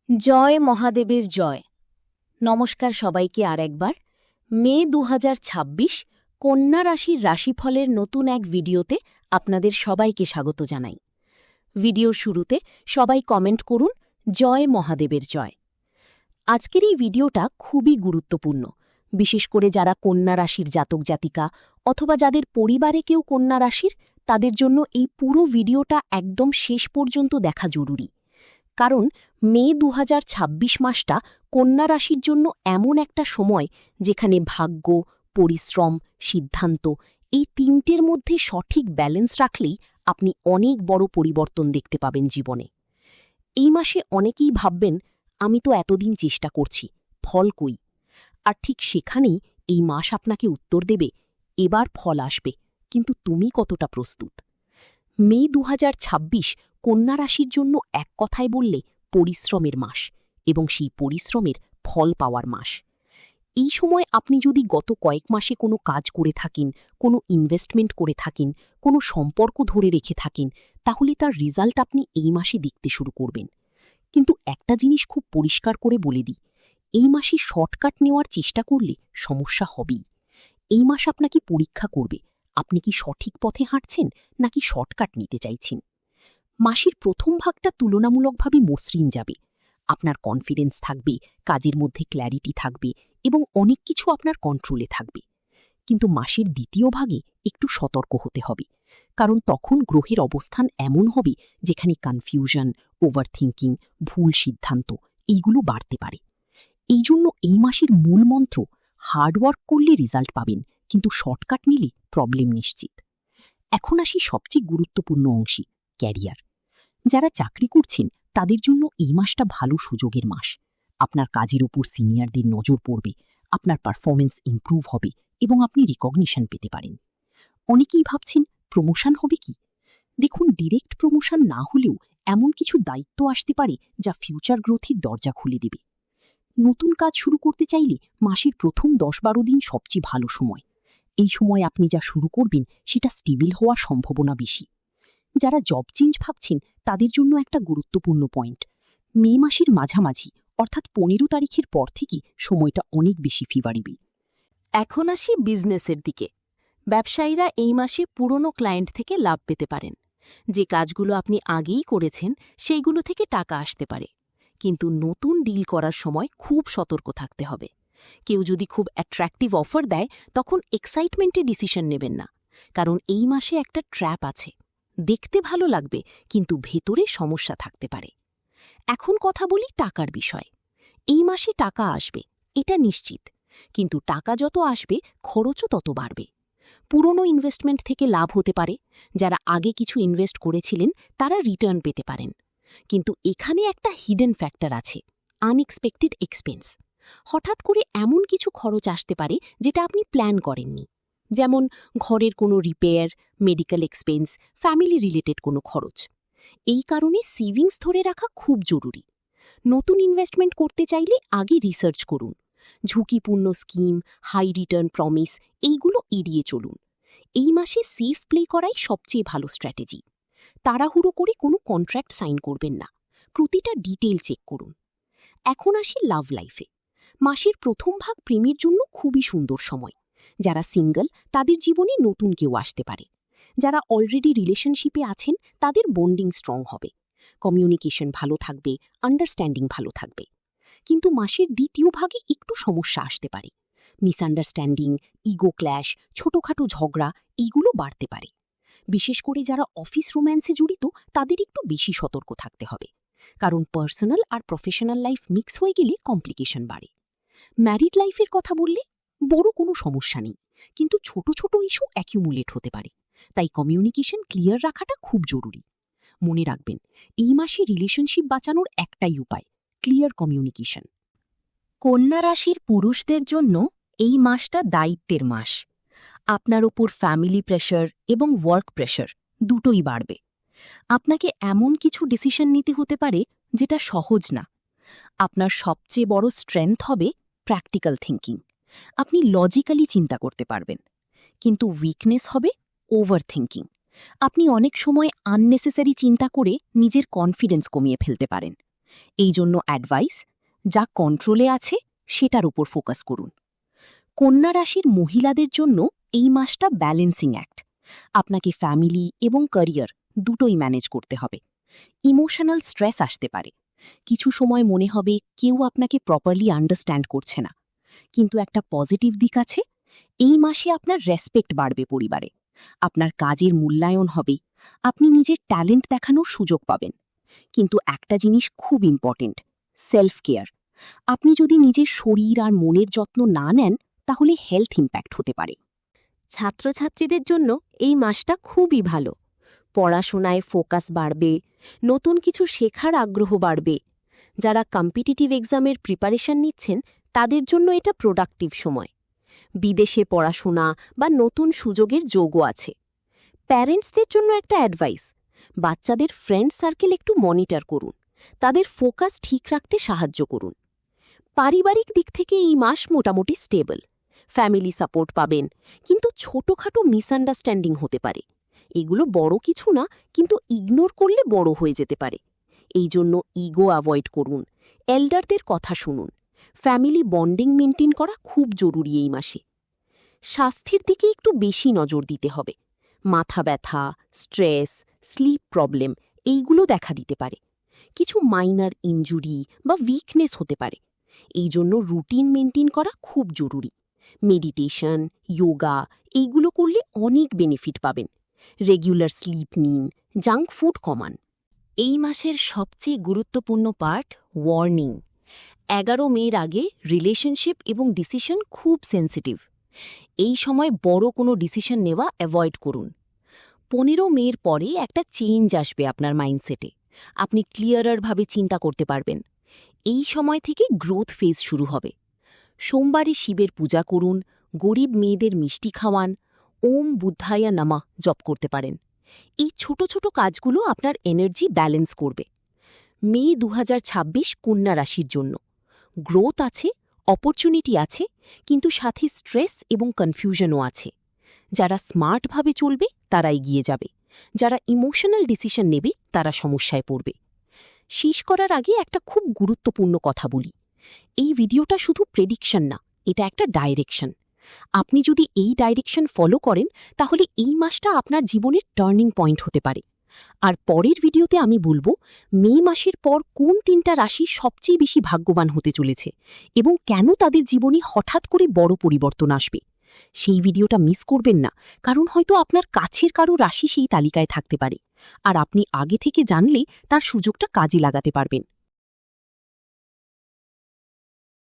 জয় মহাদেবের জয়। নমস্কার সবাইকে আর একবার। মে ২০২৬ কন্যা রাশির রাশিফলের নতুন এক ভিডিওতে আপনাদের সবাইকে স্বাগত জানাই। ভিডিওর শুরুতে সবাই কমেন্ট করুন জয় মহাদেবের জয়। আজকের এই ভিডিওটা খুবই গুরুত্বপূর্ণ, বিশেষ করে যারা কন্যা রাশির জাতক জাতিকা অথবা যাদের পরিবারে কেউ কন্যা রাশির, তাদের জন্য এই পুরো ভিডিওটা একদম শেষ পর্যন্ত দেখা জরুরি। কারণ মে ২০২৬ মাসটা কন্যা রাশির জন্য এমন একটা সময় যেখানে ভাগ্য, পরিশ্রম, সিদ্ধান্ত এই তিনটের মধ্যে সঠিক ব্যালেন্স রাখলেই আপনি অনেক বড় পরিবর্তন দেখতে পাবেন জীবনে। এই মাসে অনেকেই ভাববেন, আমি তো এতদিন চেষ্টা করছি, ফল কই? আর ঠিক সেখানেই এই মাস আপনাকে উত্তর দেবে, এবার ফল আসবে, কিন্তু তুমি কতটা প্রস্তুত? মে ২০২৬ কন্যা রাশির জন্য এক কথায় বললে পরিশ্রমের মাস, এবং সেই পরিশ্রমের ফল পাওয়ার মাস। এই সময় আপনি যদি গত কয়েক মাসে কোনো কাজ করে থাকেন, কোনো ইনভেস্টমেন্ট করে থাকেন, কোনো সম্পর্ক ধরে রেখে থাকেন, তাহলে তার রেজাল্ট আপনি এই মাসে দেখতে শুরু করবেন। কিন্তু একটা জিনিস খুব পরিষ্কার করে বলে দিই, এই মাসে শর্টকাট নেওয়ার চেষ্টা করলে সমস্যা হবেই। এই মাস আপনাকে পরীক্ষা করবে, আপনি কি সঠিক পথে হাঁটছেন নাকি শর্টকাট নিতে চাইছেন। মাসের প্রথম ভাগটা তুলনামূলকভাবে মসৃণ যাবে, আপনার কনফিডেন্স থাকবে, কাজের মধ্যে ক্ল্যারিটি থাকবে এবং অনেক কিছু আপনার কন্ট্রোলে থাকবে। কিন্তু মাসের দ্বিতীয় ভাগে একটু সতর্ক হতে হবে, কারণ তখন গ্রহের অবস্থান এমন হবে যেখানে কনফিউশন, ওভারথিঙ্কিং, ভুল সিদ্ধান্ত এইগুলো বাড়তে পারে। এই জন্য এই মাসের মূল মন্ত্র, হার্ডওয়ার্ক করলে রেজাল্ট পাবেন, কিন্তু শর্টকাট নিলে প্রবলেম নিশ্চিত। এখন আসি সবচেয়ে গুরুত্বপূর্ণ অংশে, ক্যারিয়ার। যারা চাকরি করছেন তাদের জন্য এই মাসটা ভালো সুযোগের মাস। আপনার কাজের উপর সিনিয়রদের নজর পড়বে, আপনার পারফরমেন্স ইমপ্রুভ হবে এবং আপনি রিকগনিশন পেতে পারেন। অনেকেই ভাবছেন প্রমোশন হবে কি? দেখুন, ডিরেক্ট প্রমোশন না হলেও এমন কিছু দায়িত্ব আসতে পারে যা ফিউচার গ্রোথের দরজা খুলে দেবে। নতুন কাজ শুরু করতে চাইলে মাসের প্রথম ১০-১২ দিন সবচেয়ে ভালো সময়। এই সময় আপনি যা শুরু করবেন সেটা স্টেবল হওয়ার সম্ভাবনা বেশি। যারা জব চেঞ্জ ভাবছেন তাদের জন্য একটা গুরুত্বপূর্ণ পয়েন্ট, মে মাসের মাঝামাঝি অর্থাৎ ১৫ তারিখের পর থেকে সময়টা অনেক বেশি ফেভারেবল। এখন আসি বিজনেসের দিকে। ব্যবসায়ীরা এই মাসে পুরনো ক্লায়েন্ট থেকে লাভ পেতে পারেন। যে কাজগুলো আপনি আগেই করেছেন সেইগুলো থেকে টাকা আসতে পারে, কিন্তু নতুন ডিল করার সময় খুব সতর্ক থাকতে হবে। কেউ যদি খুব অ্যাট্রাক্টিভ অফার দেয় তখন এক্সাইটমেন্টে ডিসিশন নেবেন না, কারণ এই মাসে একটা ট্র্যাপ আছে। দেখতে ভালো লাগবে কিন্তু ভেতরে সমস্যা থাকতে পারে। এখন কথা বলি টাকার বিষয়। এই মাসে টাকা আসবে, এটা নিশ্চিত, কিন্তু টাকা যত আসবে খরচও তত বাড়বে। পুরনো ইনভেস্টমেন্ট থেকে লাভ হতে পারে, যারা আগে কিছু ইনভেস্ট করেছিলেন তারা রিটার্ন পেতে পারেন। কিন্তু এখানে একটা হিডেন ফ্যাক্টর আছে, আনএক্সপেক্টেড এক্সপেন্স। হঠাৎ করে এমন কিছু খরচ আসতে পারে যেটা আপনি প্ল্যান করেননি, যেমন ঘরের কোনো repair, medical expense, family related কোনো খরচ। এই কারণে সেভিংস ধরে রাখা খুব জরুরি। নতুন ইনভেস্টমেন্ট করতে চাইলে আগে রিসার্চ করুন। ঝুঁকিপূর্ণ স্কিম, হাই রিটার্ন প্রমিস এইগুলো এড়িয়ে চলুন। এই মাসে সেফ প্লে করাই সবচেয়ে ভালো স্ট্র্যাটেজি। তাড়াহুড়ো করে কোনো কন্ট্রাক্ট সাইন করবেন না, প্রতিটা ডিটেইল চেক করুন। এখন আসি লাভ লাইফে। মাসের প্রথম ভাগ প্রেমের জন্য খুবই সুন্দর সময়। যারা সিঙ্গল তাদের জীবনে নতুন কেউ আসতে পারে। যারা অলরেডি রিলেশনশিপে আছেন তাদের বন্ডিং স্ট্রং হবে, কমিউনিকেশন ভালো থাকবে, আন্ডারস্ট্যান্ডিং ভালো থাকবে। কিন্তু মাসের দ্বিতীয় ভাগে একটু সমস্যা আসতে পারে। মিসআন্ডারস্ট্যান্ডিং, ইগো ক্ল্যাশ, ছোটখাটো ঝগড়া এইগুলো বাড়তে পারে। বিশেষ করে যারা অফিস রোম্যান্সে জড়িত তাদের একটু বেশি সতর্ক থাকতে হবে, কারণ পার্সোনাল আর প্রফেশনাল লাইফ মিক্স হয়ে গেলে কমপ্লিকেশন বাড়ে। ম্যারিড লাইফের কথা বললে বড় কোনো সমস্যা নেই, কিন্তু ছোট ছোট ইস্যু অ্যাকিউমুলেট হতে পারে, তাই কমিউনিকেশন ক্লিয়ার রাখাটা খুব জরুরি। মনে রাখবেন, এই মাসে রিলেশনশিপ বাঁচানোর একটাই উপায়, ক্লিয়ার কমিউনিকেশন। কন্যা রাশির পুরুষদের জন্য এই মাসটা দায়িত্বের মাস। আপনার ওপর ফ্যামিলি প্রেশার এবং ওয়ার্ক প্রেশার দুটোই বাড়বে। আপনাকে এমন কিছু ডিসিশন নিতে হতে পারে যেটা সহজ না। আপনার সবচেয়ে বড় স্ট্রেংথ হবে প্র্যাকটিক্যাল থিঙ্কিং। আপনি লজিক্যালি চিন্তা করতে পারবেন, কিন্তু উইকনেস হবে ওভার থিঙ্কিং। আপনি অনেক সময় আননেসেসারি চিন্তা করে নিজের কনফিডেন্স কমিয়ে ফেলতে পারেন। এই জন্য অ্যাডভাইস, যা কন্ট্রোলে আছে সেটার উপর ফোকাস করুন। কন্যা রাশির মহিলাদের জন্য এই মাসটা ব্যালেন্সিং অ্যাক্ট। আপনাকে ফ্যামিলি এবং ক্যারিয়ার দুটোই ম্যানেজ করতে হবে। ইমোশনাল স্ট্রেস আসতে পারে, কিছু সময় মনে হবে কেউ আপনাকে প্রপারলি আন্ডারস্ট্যান্ড করছে না। কিন্তু একটা পজিটিভ দিক আছে, এই মাসে আপনার রেসপেক্ট বাড়বে পরিবারে, আপনার কাজের মূল্যায়ন হবে, আপনি নিজের ট্যালেন্ট দেখানোর সুযোগ পাবেন। কিন্তু একটা জিনিস খুব ইম্পর্টেন্ট, সেলফ কেয়ার। আপনি যদি নিজের শরীর আর মনের যত্ন না নেন তাহলে হেলথ ইম্প্যাক্ট হতে পারে। ছাত্রছাত্রীদের জন্য এই মাসটা খুবই ভালো। পড়াশোনায় ফোকাস বাড়বে, নতুন কিছু শেখার আগ্রহ বাড়বে। যারা কম্পিটিটিভ এক্সামের প্রিপারেশন নিচ্ছেন তাদের জন্য এটা প্রোডাক্টিভ সময়। বিদেশে পড়াশোনা বা নতুন সুযোগের যোগও আছে। প্যারেন্টসদের জন্য একটা অ্যাডভাইস, বাচ্চাদের ফ্রেন্ড সার্কেল একটু মনিটর করুন, তাদের ফোকাস ঠিক রাখতে সাহায্য করুন। পারিবারিক দিক থেকে এই মাস মোটামুটি স্টেবল, ফ্যামিলি সাপোর্ট পাবেন, কিন্তু ছোটখাটো মিসআন্ডারস্ট্যান্ডিং হতে পারে। এগুলো বড় কিছু না, কিন্তু ইগনোর করলে বড় হয়ে যেতে পারে। এই জন্য ইগো অ্যাভয়েড করুন, এল্ডারদের কথা শুনুন। ফ্যামিলি বন্ডিং মেনটেন করা খুব জরুরি এই মাসে। স্বাস্থ্যের দিকে একটু বেশি নজর দিতে হবে। মাথা ব্যথা, স্ট্রেস, স্লিপ প্রবলেম এইগুলো দেখা দিতে পারে। কিছু মাইনার ইনজুরি বা উইকনেস হতে পারে। এই জন্য রুটিন মেনটেন করা খুব জরুরি। মেডিটেশন, যোগা এইগুলো করলে অনেক বেনিফিট পাবেন। রেগুলার স্লিপ নিন, জাঙ্ক ফুড কমান। এই মাসের সবচেয়ে গুরুত্বপূর্ণ পার্ট ওয়ার্নিং। 11 মের আগে রিলেশনশিপ এবং ডিসিশন খুব সেন্সিটিভ। এই সময় বড় কোনো ডিসিশন নেওয়া অ্যাভয়েড করুন। 15 মের পরে একটা চেঞ্জ আসবে আপনার মাইন্ডসেটে, আপনি ক্লিয়ারারভাবে চিন্তা করতে পারবেন। এই সময় থেকে গ্রোথ ফেজ শুরু হবে। সোমবারে শিবের পূজা করুন, গরিব মেয়েদের মিষ্টি খাওয়ান, ওম বুদ্ধায়া নমঃ জপ করতে পারেন। এই ছোট ছোট কাজগুলো আপনার এনার্জি ব্যালেন্স করবে। মে 2026 কন্যা রাশির জন্য গ্রোথ আছে, অপরচুনিটি আছে, কিন্তু সাথে স্ট্রেস এবং কনফিউশনও আছে। যারা স্মার্টভাবে চলবে তারা এগিয়ে যাবে, যারা ইমোশনাল ডিসিশন নেবে তারা সমস্যায় পড়বে। শেষ করার আগে একটা খুব গুরুত্বপূর্ণ কথা বলি, এই ভিডিওটা শুধু প্রেডিকশন না, এটা একটা ডাইরেকশন। আপনি যদি এই ডাইরেকশন ফলো করেন তাহলে এই মাসটা আপনার জীবনের টার্নিং পয়েন্ট হতে পারে। আর পরের ভিডিওতে আমি বলবো মে মাসের পর কোন 3টা রাশি সবচেয়ে বেশি ভাগ্যবান হতে চলেছে এবং কেন তাদের জীবনে হঠাৎ করে বড় পরিবর্তন আসবে। সেই ভিডিওটা মিস করবেন না, কারণ হয়তো আপনার কাছের কারো রাশি সেই তালিকায় থাকতে পারে, আর আপনি আগে থেকে জানলে তার সুযোগটা কাজে লাগাতে পারবেন।